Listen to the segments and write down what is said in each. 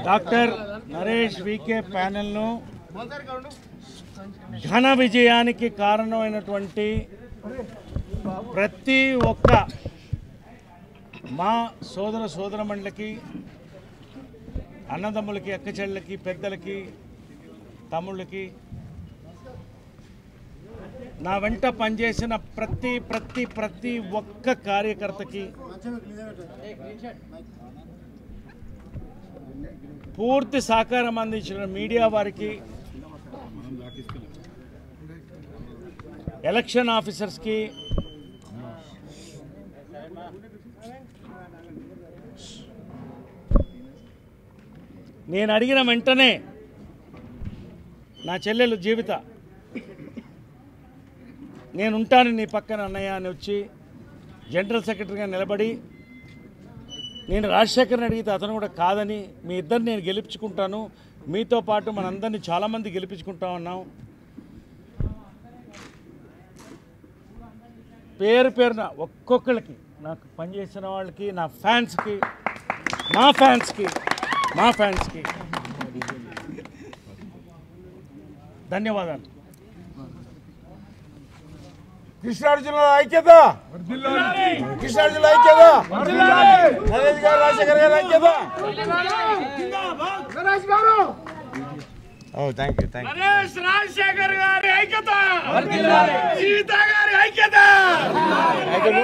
Doctor Naresh VK ప్యానెల్ను ఘన విజయానికి కారణమైనటువంటి ప్రతి ఒక్క మా సోదరమణులకి, అన్నదమ్ములకి, అక్కచెళ్ళకి, పెద్దలకి, తమ్ముళ్ళకి, నా వెంట పనిచేసిన ప్రతి ఒక్క కార్యకర్తకి, పూర్తి సహకారం అందించిన మీడియా వారికి, ఎలక్షన్ ఆఫీసర్స్కి, నేను అడిగిన వెంటనే నా చెల్లెలు జీవిత నేనుంటాను నీ పక్కన అన్నయ్య అని వచ్చి జనరల్ సెక్రటరీగా నిలబడి, నేను రాజశేఖర్ని అడిగితే అతను కూడా కాదని, మీ ఇద్దరు నేను గెలిపించుకుంటాను, మీతో పాటు మనందరినీ చాలామంది గెలిపించుకుంటా ఉన్నాం. పేరున ఒక్కొక్కరికి, నాకు పనిచేసిన వాళ్ళకి, నా ఫ్యాన్స్కి, మా ఫ్యాన్స్కి ధన్యవాదాలు. కృష్ణా జిల్లా ఐక్యత, కృష్ణా జిల్లా ఐక్యత, నరేష్ గారు, రాజశేఖర్ గారు ఐక్యత. నరేష్ రాజశేఖర్ గారి ఐక్యత, జీవిత గారి ఐక్యత.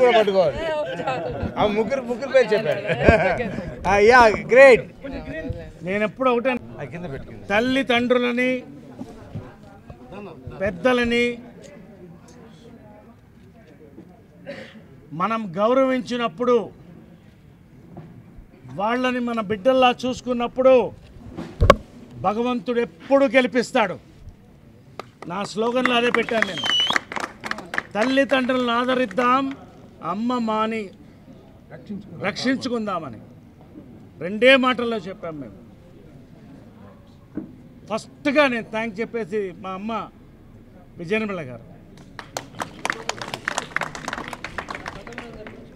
కూడా పట్టుకోవాలి. ముగ్గురు పేరు చెప్పారు. గ్రేట్. నేను ఎప్పుడు ఒకటే, తల్లిదండ్రులని, పెద్దలని మనం గౌరవించినప్పుడు, వాళ్ళని మన బిడ్డల్లా చూసుకున్నప్పుడు భగవంతుడు ఎప్పుడు గెలిపిస్తాడు. నా స్లోగన్లో అదే పెట్టాను నేను. తల్లిదండ్రులను ఆదరిద్దాం, అమ్మ మాని రక్షించుకుందామని రెండే మాటల్లో చెప్పాం మేము. ఫస్ట్గా నేను థ్యాంక్ చెప్పేసి మా అమ్మ విజయనిర్మల గారు,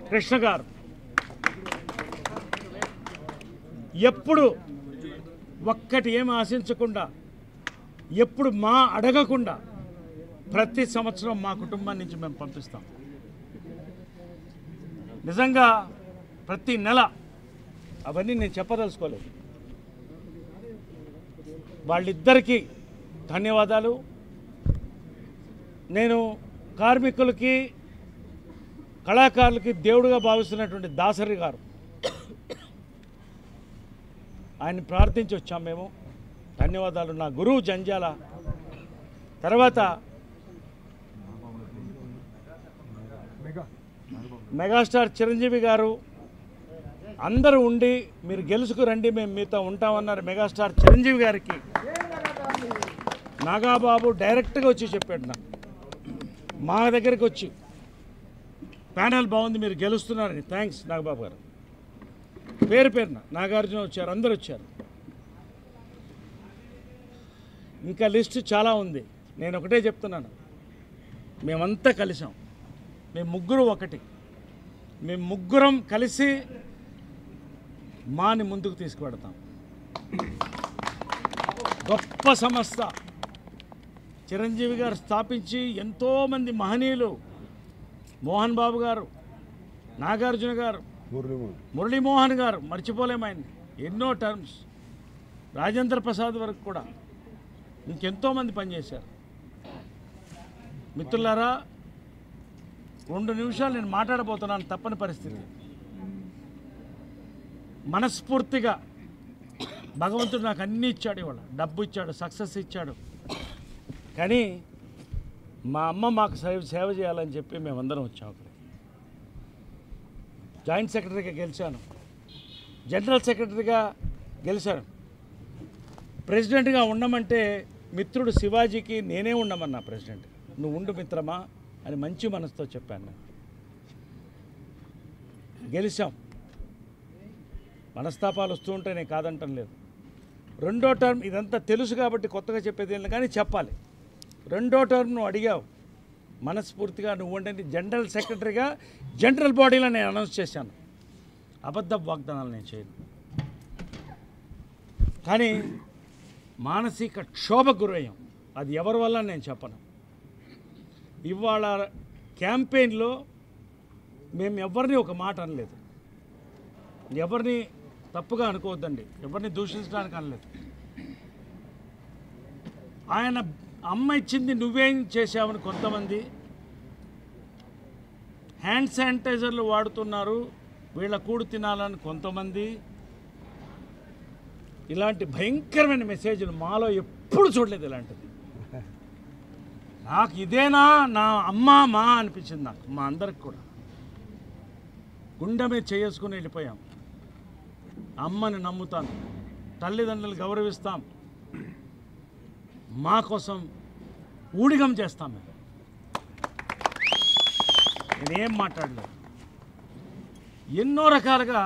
కృష్ణ గారు, ఎప్పుడు ఒక్కటి ఏమి ఆశించకుండా, ఎప్పుడు మా అడగకుండా ప్రతి సంవత్సరం మా కుటుంబం నుంచి మేము పంపిస్తాం. నిజంగా ప్రతి నెల అవన్నీ నేను చెప్పదలుచుకోలేదు. వాళ్ళిద్దరికీ ధన్యవాదాలు. నేను కార్మికులకి, కళాకారులకి దేవుడుగా భావిస్తున్నటువంటి దాసరి గారు, ఆయన్ని ప్రార్థించి వచ్చాం మేము. ధన్యవాదాలు. నా గురువు జంజాల, తర్వాత మెగాస్టార్ చిరంజీవి గారు, అందరూ ఉండి మీరు గెలుచుకురండి, మేము మీతో ఉంటామన్నారు. మెగాస్టార్ చిరంజీవి గారికి నాగాబాబు డైరెక్ట్గా వచ్చి చెప్పాడు, నాకు మా దగ్గరికి వచ్చి, ప్యానెల్ బాగుంది, మీరు గెలుస్తున్నారని. థ్యాంక్స్ నాగబాబు గారు. పేరున నాగార్జున వచ్చారు, అందరు వచ్చారు. ఇంకా లిస్ట్ చాలా ఉంది. నేను ఒకటే చెప్తున్నాను, మేమంతా కలిసాం, మేము ముగ్గురు ఒకటి, మేము ముగ్గురం కలిసి మాని ముందుకు తీసుకువెడతాం. గొప్ప సంస్థ చిరంజీవి గారు స్థాపించి ఎంతోమంది మహనీయులు, మోహన్ బాబు గారు, నాగార్జున గారు, మురళీమోహన్ గారు, మర్చిపోలేమైంది, ఎన్నో టర్మ్స్, రాజేంద్ర ప్రసాద్ వరకు కూడా ఇంకెంతోమంది పనిచేశారు. మిత్రులారా, 2 నిమిషాలు నేను మాట్లాడబోతున్నాను, తప్పని పరిస్థితి. మనస్ఫూర్తిగా భగవంతుడు నాకు అన్నీ ఇచ్చాడు. ఇవాళ డబ్బు ఇచ్చాడు, సక్సెస్ ఇచ్చాడు. కానీ మా అమ్మ మాకు సేవ చేయాలని చెప్పి మేమందరం వచ్చాం. అక్కడ జాయింట్ సెక్రటరీగా గెలిచాను, జనరల్ సెక్రటరీగా గెలిచాను. ప్రెసిడెంట్గా ఉండమంటే మిత్రుడు శివాజీకి నేనే ఉండమన్నా ప్రెసిడెంట్. నువ్వు ఉండు మిత్రమా అని మంచి మనసుతో చెప్పాను. నేను గెలిచాం. మనస్తాపాలు వస్తూ ఉంటే నేను కాదంటం లేదు. 2వ టర్మ్ ఇదంతా తెలుసు కాబట్టి కొత్తగా చెప్పేది ఏం లేదు, కానీ చెప్పాలి. 2వ టర్మ్ నువ్వు అడిగావు, మనస్ఫూర్తిగా నువ్వు ఉండండి జనరల్ సెక్రటరీగా జనరల్ బాడీలో నేను అనౌన్స్ చేశాను. అబద్ధ వాగ్దానాలు నేను చేయను. కానీ మానసిక క్షోభకు గురయ్యాం. అది ఎవరి వల్ల నేను చెప్పను. ఇవాళ క్యాంపెయిన్లో మేము ఎవరిని ఒక మాట అనలేదు. ఎవరిని తప్పుగా అనుకోవద్దండి, ఎవరిని దూషించడానికి అనలేదు. ఆయన అమ్మ ఇచ్చింది నువ్వేం చేశావని కొంతమంది, హ్యాండ్ శానిటైజర్లు వాడుతున్నారు వీళ్ళ కూడు తినాలని కొంతమంది, ఇలాంటి భయంకరమైన మెసేజ్లు మాలో ఎప్పుడు చూడలేదు. ఇలాంటిది నాకు ఇదేనా నా అమ్మ మా అనిపించింది. నాకు మా అందరికి కూడా గుండె మీద చేసుకుని వెళ్ళిపోయాం. అమ్మని నమ్ముతాను, తల్లిదండ్రులు గౌరవిస్తాం, మా కోసం ఊడిగం చేస్తాం. నేనేం మాట్లాడలేదు. ఎన్నో రకాలుగా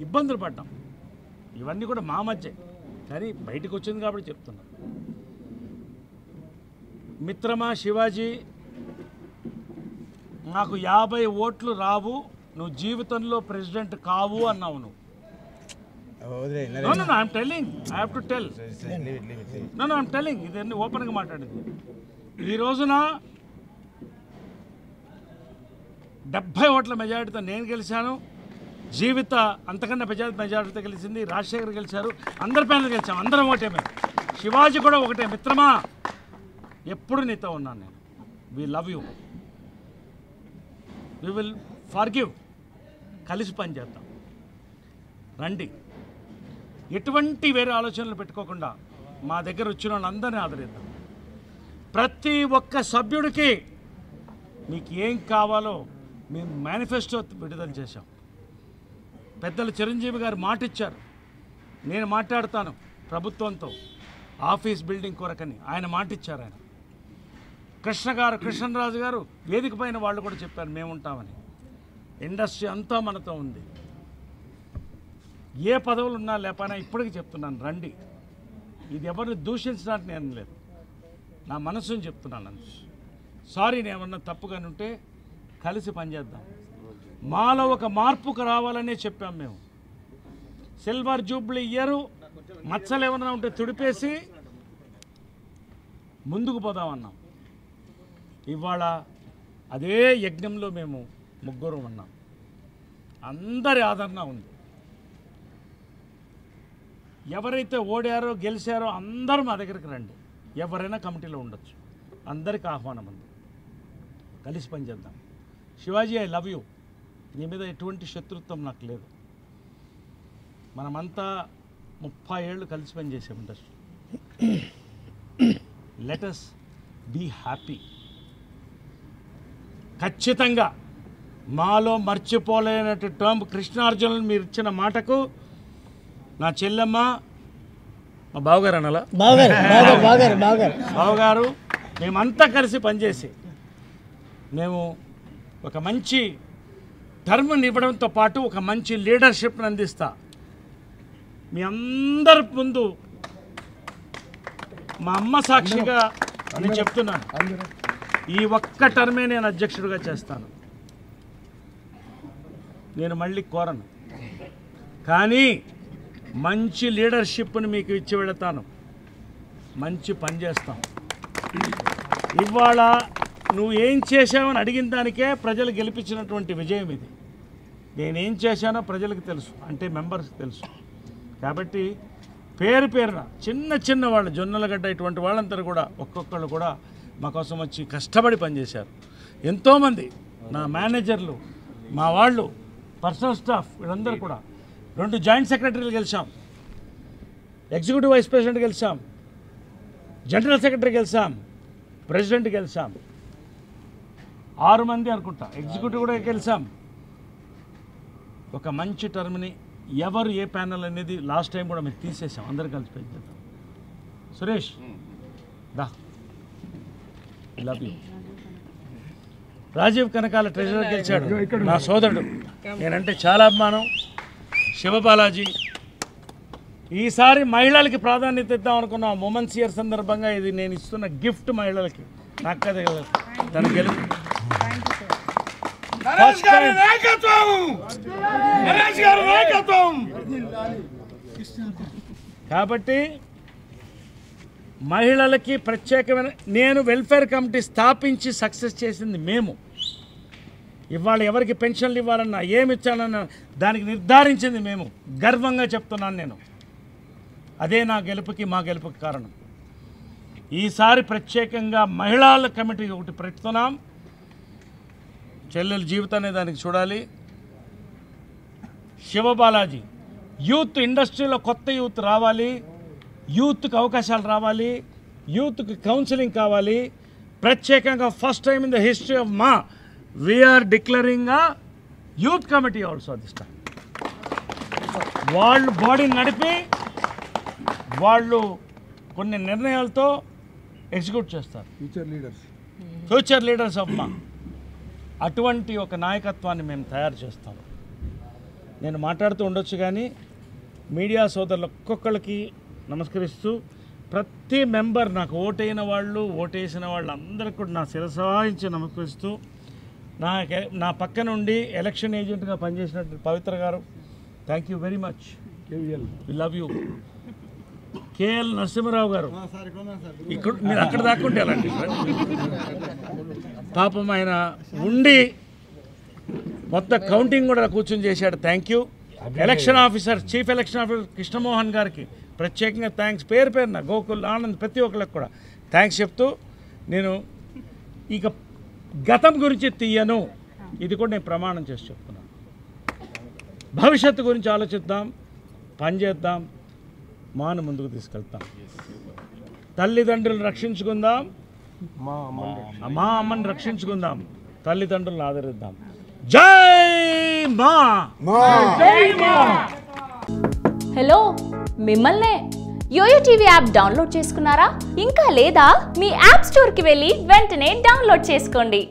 ఇబ్బందులు పడ్డాం. ఇవన్నీ కూడా మా మధ్య, కానీ బయటకు వచ్చింది కాబట్టి చెప్తున్నా. మిత్రమా శివాజీ, నాకు 50 ఓట్లు రావు, నువ్వు జీవితంలో ప్రెసిడెంట్ కావు అన్నావు నువ్వు. I'm telling, I have to tell. I'm telling, ఇదన్నీ ఓపెన్గా మాట్లాడింది. ఈ రోజున 70 ఓట్ల మెజారిటీతో నేను గెలిచాను. జీవిత అంతకన్నా మెజారిటీతో గెలిచింది. రాజశేఖర్ గెలిచారు. అందరి ప్యానల్ గెలిచాము. అందరం ఒకటే. మేము శివాజీ కూడా ఒకటే. మిత్రమా, ఎప్పుడు నీతో ఉన్నాను నేను. We love you, we will forgive. కలిసి పని చేద్దాం, రండి. ఎటువంటి వేరే ఆలోచనలు పెట్టుకోకుండా మా దగ్గర వచ్చిన వాళ్ళందరినీ ఆదరిద్దాం. ప్రతి ఒక్క సభ్యుడికి మీకు ఏం కావాలో మేము మేనిఫెస్టో విడుదల చేశాం. పెద్దలు చిరంజీవి గారు మాట ఇచ్చారు, నేను మాట్లాడతాను ప్రభుత్వంతో ఆఫీస్ బిల్డింగ్ కొరకని. ఆయన మాట ఇచ్చారు. ఆయన కృష్ణరాజు గారు వేదిక పైన వాళ్ళు కూడా చెప్పారు మేము ఉంటామని. ఇండస్ట్రీ అంతా మనతో ఉంది. ఏ పదవులు ఉన్నా లేకపోయినా ఇప్పటికీ చెప్తున్నాను, రండి. ఇది ఎవరిని దూషించడానికి నేను లేదు, నా మనసుని చెప్తున్నాను అంతే. సారీ, నేను ఏమన్నా తప్పుగా ఉంటే కలిసి పనిచేద్దాం. మాలో ఒక మార్పుకు రావాలనే చెప్పాం మేము. సిల్వర్ జూబ్లీ ఇయరు మచ్చలు ఏమన్నా ఉంటే తుడిపేసి ముందుకు పోదామన్నాం. ఇవాళ అదే యజ్ఞంలో మేము ముగ్గురు ఉన్నాం. అందరి ఆదరణ ఉంది. ఎవరైతే ఓడారో గెలిచారో అందరూ మా దగ్గరికి రండి. ఎవరైనా కమిటీలో ఉండొచ్చు. అందరికీ ఆహ్వానం ఉంది. కలిసి పనిచేద్దాం. Shivaji, I love you. నీ మీద ఎటువంటి శత్రుత్వం నాకు లేదు. మనమంతా 30 ఏళ్ళు కలిసి పనిచేసాం industry. Let us be happy. ఖచ్చితంగా మాలో మర్చిపోలేనట్టు టర్మ్ కృష్ణార్జునులు మీరు ఇచ్చిన మాటకు నా చెల్లెమ్మ, మా బావగారు అనాలా, బావగారు, మేమంతా కలిసి పనిచేసి మేము ఒక మంచి టర్మ్ని ఇవ్వడంతో పాటు ఒక మంచి లీడర్షిప్ని అందిస్తా. మీ అందరి ముందు మా అమ్మ సాక్షిగా నేను చెప్తున్నాను, ఈ ఒక్క టర్మే నేను అధ్యక్షుడిగా చేస్తాను. నేను మళ్ళీ కోరను, కానీ మంచి లీడర్షిప్ని మీకు ఇచ్చి వెళతాను. మంచి పని చేస్తాం. ఇవాళ నువ్వు ఏం చేశావని అడిగిన దానికే ప్రజలు గెలిపించినటువంటి విజయం ఇది. నేనేం చేశానో ప్రజలకు తెలుసు, అంటే మెంబర్స్కి తెలుసు. కాబట్టి పేరు పేరున చిన్న వాళ్ళు, జొన్నలగడ్డ ఇటువంటి వాళ్ళందరూ కూడా ఒక్కొక్కళ్ళు కూడా మా కోసం వచ్చి కష్టపడి పనిచేశారు. ఎంతోమంది నా మేనేజర్లు, మా వాళ్ళు, పర్సనల్ స్టాఫ్, వీళ్ళందరూ కూడా. 2 జాయింట్ సెక్రటరీలు గెలిచాం, ఎగ్జిక్యూటివ్ వైస్ ప్రెసిడెంట్ గెలిచాం, జనరల్ సెక్రటరీ గెలిచాం, ప్రెసిడెంట్ గెలిచాం. 6 మంది అనుకుంటా ఎగ్జిక్యూటివ్ కూడా గెలిచాం. ఒక మంచి టర్మ్ని ఎవరు ఏ ప్యానల్ అనేది లాస్ట్ టైం కూడా మేము తీసేసాం. అందరు కలిసి పెంచేద్దాం. సురేష్ దా, love you. Rajeev Kanakala treasurer గెలిచాడు, నా సోదరుడు. నేనంటే చాలా అభిమానం. శివబాలాజీ, ఈసారి మహిళలకి ప్రాధాన్యత ఇద్దాం అనుకున్నాం. ఉమెన్స్ ఇయర్ సందర్భంగా ఇది నేను ఇస్తున్న గిఫ్ట్ మహిళలకి. నాకు కదా తన గెలుపు. కాబట్టి మహిళలకి ప్రత్యేకమైన నేను వెల్ఫేర్ కమిటీ స్థాపించి సక్సెస్ చేసింది మేము. ఇవాళ ఎవరికి పెన్షన్లు ఇవ్వాలన్నా ఏమి ఇచ్చాలన్నా దానికి నిర్ధారించింది మేము. గర్వంగా చెప్తున్నాను నేను. అదే నా గెలుపుకి మా గెలుపుకి కారణం. ఈసారి ప్రత్యేకంగా మహిళల కమిటీ ఒకటి పెడుతున్నాం. చెల్లెల జీవితాన్ని దానికి చూడాలి. శివబాలాజీ యూత్ ఇండస్ట్రీలో కొత్త యూత్ రావాలి, యూత్కి అవకాశాలు రావాలి, యూత్కి కౌన్సిలింగ్ కావాలి. ప్రత్యేకంగా first time in the history of మా we are declaring a youth committee also this time. వాళ్ళు బాడీని నడిపి వాళ్ళు కొన్ని నిర్ణయాలతో ఎగ్జిక్యూట్ చేస్తారు. ఫ్యూచర్ లీడర్స్ ఆఫ్ మా. అటువంటి ఒక నాయకత్వాన్ని మేము తయారు చేస్తాం. నేను మాట్లాడుతూ ఉండొచ్చు కానీ మీడియా సోదరులు ఒక్కొక్కరికి నమస్కరిస్తూ ప్రతి మెంబర్ నాకు ఓటైన వాళ్ళు ఓటేసిన వాళ్ళు అందరికీ కూడా నా శిరసాయించి నమస్కరిస్తూ నా పక్క నుండి ఎలక్షన్ ఏజెంట్గా పనిచేసినట్టు పవిత్ర గారు thank you very much. We love you. KL Narasimharao గారు ఇక్కడ మీరు అక్కడ దాక్కుంటే అలాంటి పాపం ఆయన ఉండి మొత్తం కౌంటింగ్ కూడా కూర్చొని చేశాడు. Thank you. Election officer chief election officer Krishnamohan గారికి ప్రత్యేకంగా థ్యాంక్స్. పేరు పేరున గోకుల్ ఆనంద్ ప్రతి ఒక్కరికి కూడా థ్యాంక్స్ చెప్తూ నేను ఇక గతం గురించి తీయను. ఇది కూడా నేను ప్రమాణం చేసి చెప్తున్నాను. భవిష్యత్తు గురించి ఆలోచిద్దాం, పనిచేద్దాం, మాను ముందుకు తీసుకెళ్తాం. తల్లిదండ్రులను రక్షించుకుందాం, మా అమ్మని రక్షించుకుందాం, తల్లిదండ్రులను ఆదరిద్దాం. జై మా. హలో, మిమ్మల్నే. యోయో టీవీ యాప్ డౌన్లోడ్ చేసుకున్నారా? ఇంకా లేదా? మీ యాప్ స్టోర్కి వెళ్ళి వెంటనే డౌన్లోడ్ చేసుకోండి.